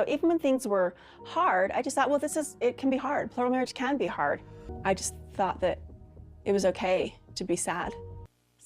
Even when things were hard, I just thought, well, it can be hard. Plural marriage can be hard. I just thought that it was okay to be sad.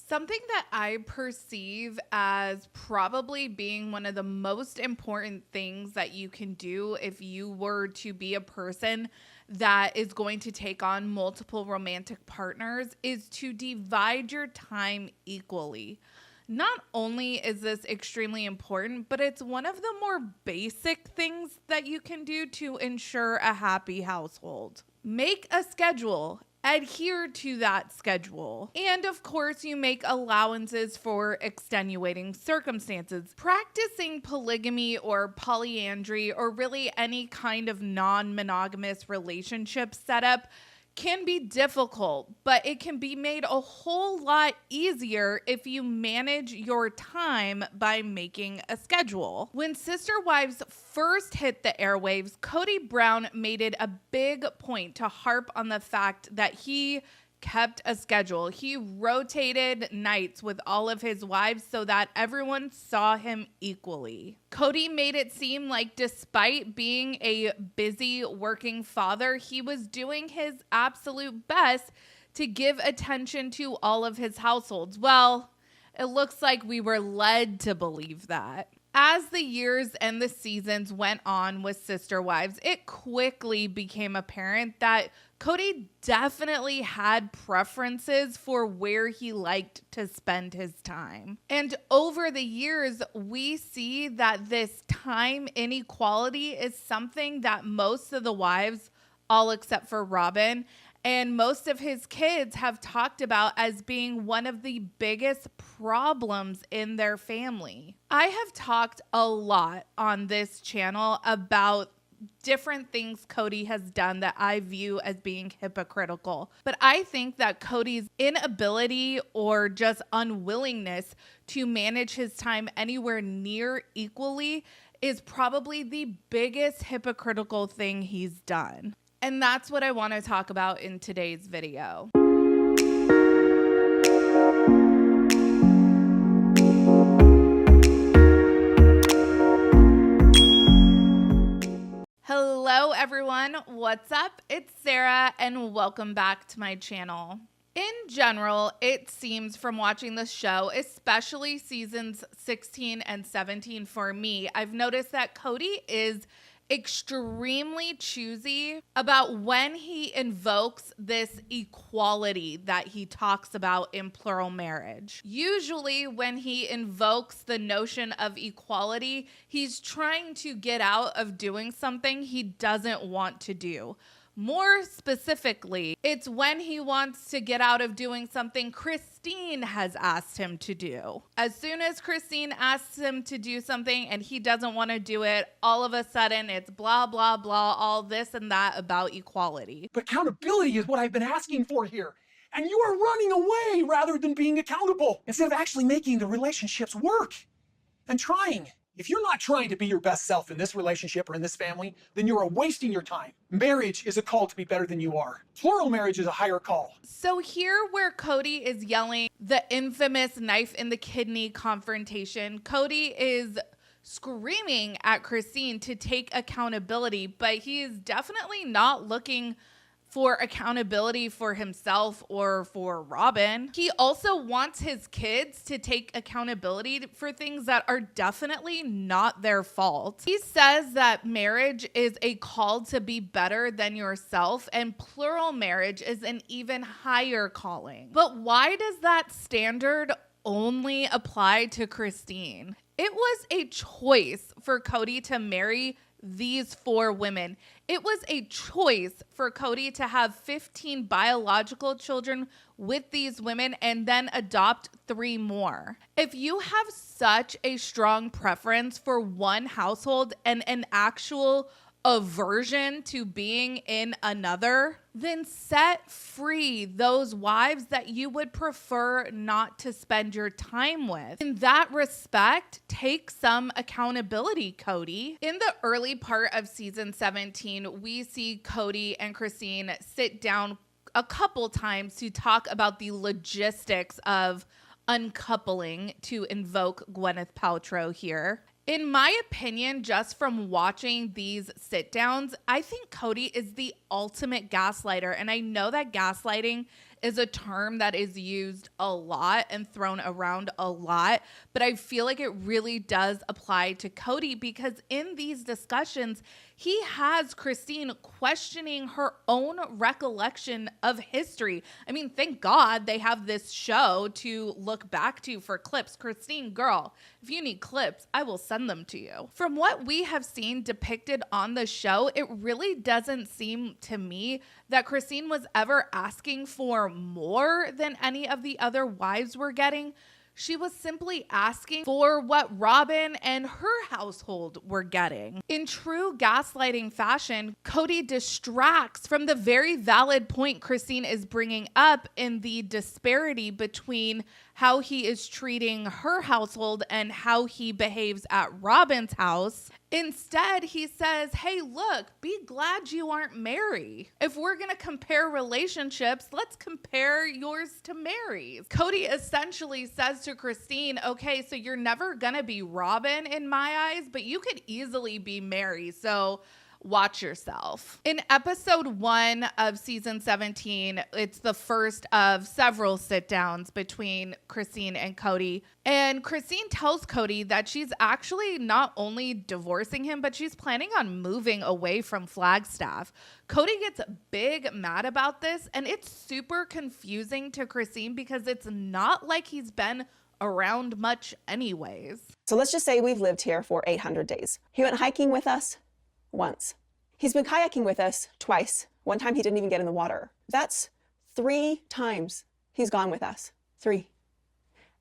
Something that I perceive as probably being one of the most important things that you can do if you were to be a person that is going to take on multiple romantic partners is to divide your time equally. Not only is this extremely important, but it's one of the more basic things that you can do to ensure a happy household. Make a schedule. Adhere to that schedule. And of course, you make allowances for extenuating circumstances. Practicing polygamy or polyandry or really any kind of non-monogamous relationship setup can be difficult, but it can be made a whole lot easier if you manage your time by making a schedule. When Sister Wives first hit the airwaves, Kody Brown made it a big point to harp on the fact that he kept a schedule. He rotated nights with all of his wives so that everyone saw him equally. Kody made it seem like despite being a busy working father, he was doing his absolute best to give attention to all of his households. Well, it looks like we were led to believe that. As the years and the seasons went on with Sister Wives, it quickly became apparent that Kody definitely had preferences for where he liked to spend his time. And over the years, we see that this time inequality is something that most of the wives, all except for Robyn, and most of his kids have talked about as being one of the biggest problems in their family. I have talked a lot on this channel about different things Kody has done that I view as being hypocritical. But I think that Kody's inability or just unwillingness to manage his time anywhere near equally is probably the biggest hypocritical thing he's done. And that's what I want to talk about in today's video. Hello everyone, what's up? It's Sarah and welcome back to my channel. In general, it seems from watching the show, especially seasons 16 and 17 for me, I've noticed that Kody is extremely choosy about when he invokes this equality that he talks about in plural marriage. Usually when he invokes the notion of equality, he's trying to get out of doing something he doesn't want to do. More specifically, it's when he wants to get out of doing something Christine has asked him to do. As soon as Christine asks him to do something and he doesn't want to do it, all of a sudden it's blah, blah, blah, all this and that about equality. But accountability is what I've been asking for here. And you are running away rather than being accountable, instead of actually making the relationships work and trying. If you're not trying to be your best self in this relationship or in this family, then you are wasting your time. Marriage is a call to be better than you are. Plural marriage is a higher call. So here where Kody is yelling the infamous knife in the kidney confrontation, Kody is screaming at Christine to take accountability, but he is definitely not looking for accountability for himself or for Robyn. He also wants his kids to take accountability for things that are definitely not their fault. He says that marriage is a call to be better than yourself, and plural marriage is an even higher calling. But why does that standard only apply to Christine? It was a choice for Kody to marry these 4 women. It was a choice for Kody to have 15 biological children with these women and then adopt 3 more. If you have such a strong preference for one household and an actual aversion to being in another, then set free those wives that you would prefer not to spend your time with. In that respect, take some accountability, Kody. In the early part of season 17, we see Kody and Christine sit down a couple times to talk about the logistics of uncoupling, to invoke Gwyneth Paltrow here. In my opinion, just from watching these sit downs, I think Kody is the ultimate gaslighter. And I know that gaslighting is a term that is used a lot and thrown around a lot, but I feel like it really does apply to Kody because in these discussions, he has Christine questioning her own recollection of history. I mean, thank God they have this show to look back to for clips. Christine, girl, if you need clips, I will send them to you. From what we have seen depicted on the show, it really doesn't seem to me that Christine was ever asking for more than any of the other wives were getting. She was simply asking for what Robyn and her household were getting. In true gaslighting fashion, Kody distracts from the very valid point Christine is bringing up in the disparity between how he is treating her household and how he behaves at Robyn's house. Instead, he says, hey, look, be glad you aren't Mary. If we're going to compare relationships, let's compare yours to Mary's. Kody essentially says to Christine, okay, so you're never going to be Robyn in my eyes, but you could easily be Mary. So watch yourself. In episode 1 of season 17, it's the first of several sit downs between Christine and Kody. And Christine tells Kody that she's actually not only divorcing him, but she's planning on moving away from Flagstaff. Kody gets big mad about this, and it's super confusing to Christine because it's not like he's been around much anyways. So let's just say we've lived here for 800 days. He went hiking with us once. He's been kayaking with us twice. One time he didn't even get in the water. That's 3 times he's gone with us. 3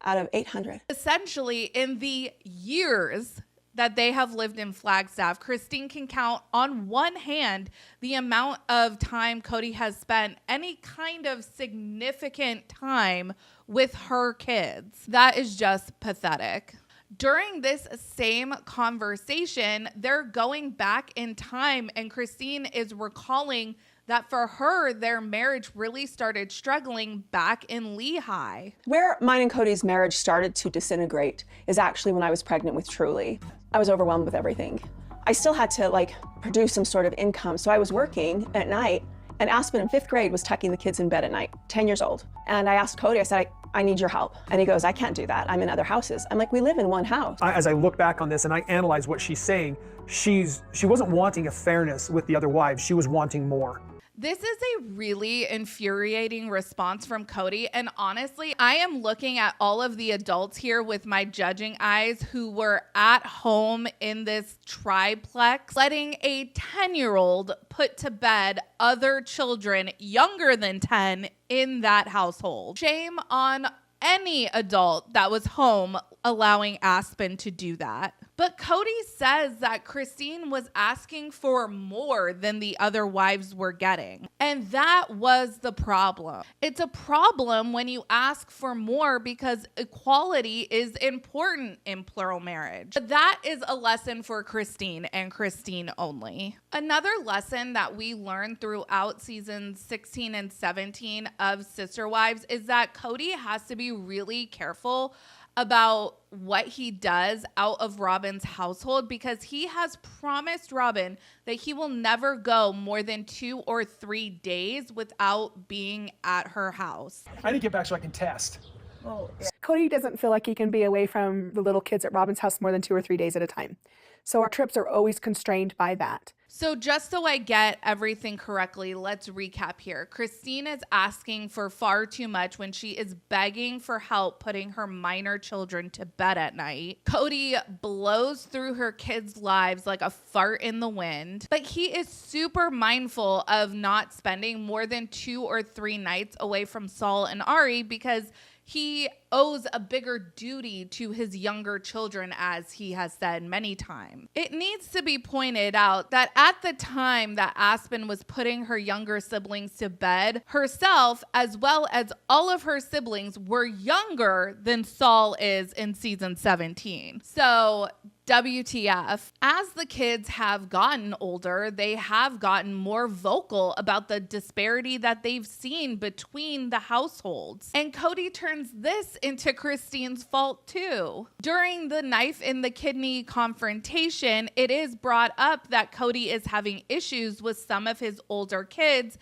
out of 800. Essentially, in the years that they have lived in Flagstaff, Christine can count on one hand the amount of time Kody has spent any kind of significant time with her kids. That is just pathetic. During this same conversation, they're going back in time and Christine is recalling that for her, their marriage really started struggling back in Lehigh. Where mine and Kody's marriage started to disintegrate is actually when I was pregnant with Truly. I was overwhelmed with everything. I still had to produce some sort of income. So I was working at night and Aspen in 5th grade was tucking the kids in bed at night, 10 years old. And I asked Kody, I said, I need your help. And he goes, I can't do that. I'm in other houses. I'm like, we live in one house. As I look back on this and I analyze what she's saying, she wasn't wanting a fairness with the other wives. She was wanting more. This is a really infuriating response from Kody. And honestly, I am looking at all of the adults here with my judging eyes who were at home in this triplex, letting a 10-year-old put to bed other children younger than 10 in that household. Shame on any adult that was home allowing Aspen to do that. But Kody says that Christine was asking for more than the other wives were getting. And that was the problem. It's a problem when you ask for more because equality is important in plural marriage. But that is a lesson for Christine and Christine only. Another lesson that we learned throughout seasons 16 and 17 of Sister Wives is that Kody has to be really careful about what he does out of Robyn's household because he has promised Robyn that he will never go more than 2 or 3 days without being at her house. I need to get back so I can test. Oh, yeah. Kody doesn't feel like he can be away from the little kids at Robyn's house more than 2 or 3 days at a time. So our trips are always constrained by that. So just so I get everything correctly, let's recap here. Christine is asking for far too much when she is begging for help putting her minor children to bed at night. Kody blows through her kids' lives like a fart in the wind, but he is super mindful of not spending more than 2 or 3 nights away from Saul and Ari because he owes a bigger duty to his younger children, as he has said many times. It needs to be pointed out that at the time that Aspen was putting her younger siblings to bed, herself, as well as all of her siblings, were younger than Saul is in season 17. So WTF. As the kids have gotten older, they have gotten more vocal about the disparity that they've seen between the households. And Kody turns this into Christine's fault too. During the knife in the kidney confrontation, it is brought up that Kody is having issues with some of his older kids.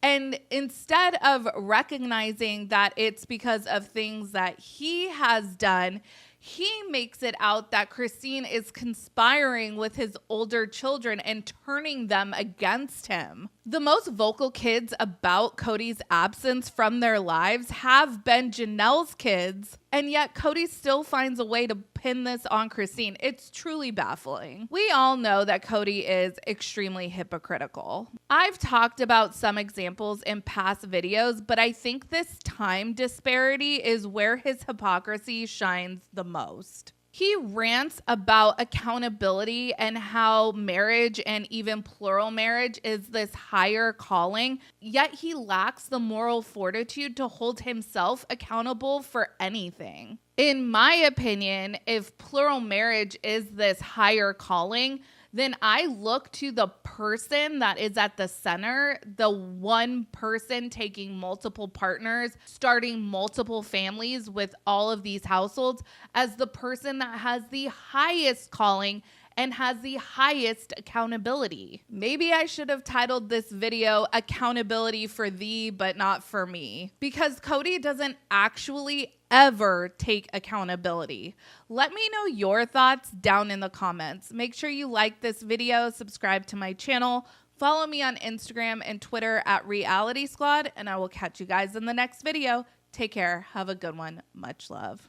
And instead of recognizing that it's because of things that he has done, he makes it out that Christine is conspiring with his older children and turning them against him. The most vocal kids about Kody's absence from their lives have been Janelle's kids, and yet Kody still finds a way to pin this on Christine. It's truly baffling. We all know that Kody is extremely hypocritical. I've talked about some examples in past videos, but I think this time disparity is where his hypocrisy shines the most. He rants about accountability and how marriage and even plural marriage is this higher calling, yet he lacks the moral fortitude to hold himself accountable for anything. In my opinion, if plural marriage is this higher calling, then I look to the person that is at the center, the one person taking multiple partners, starting multiple families with all of these households, as the person that has the highest calling and has the highest accountability. Maybe I should have titled this video Accountability for Thee, but Not for Me, because Kody doesn't actually ever take accountability. Let me know your thoughts down in the comments. Make sure you like this video, subscribe to my channel, follow me on Instagram and Twitter at realiteasquad, and I will catch you guys in the next video. Take care. Have a good one. Much love.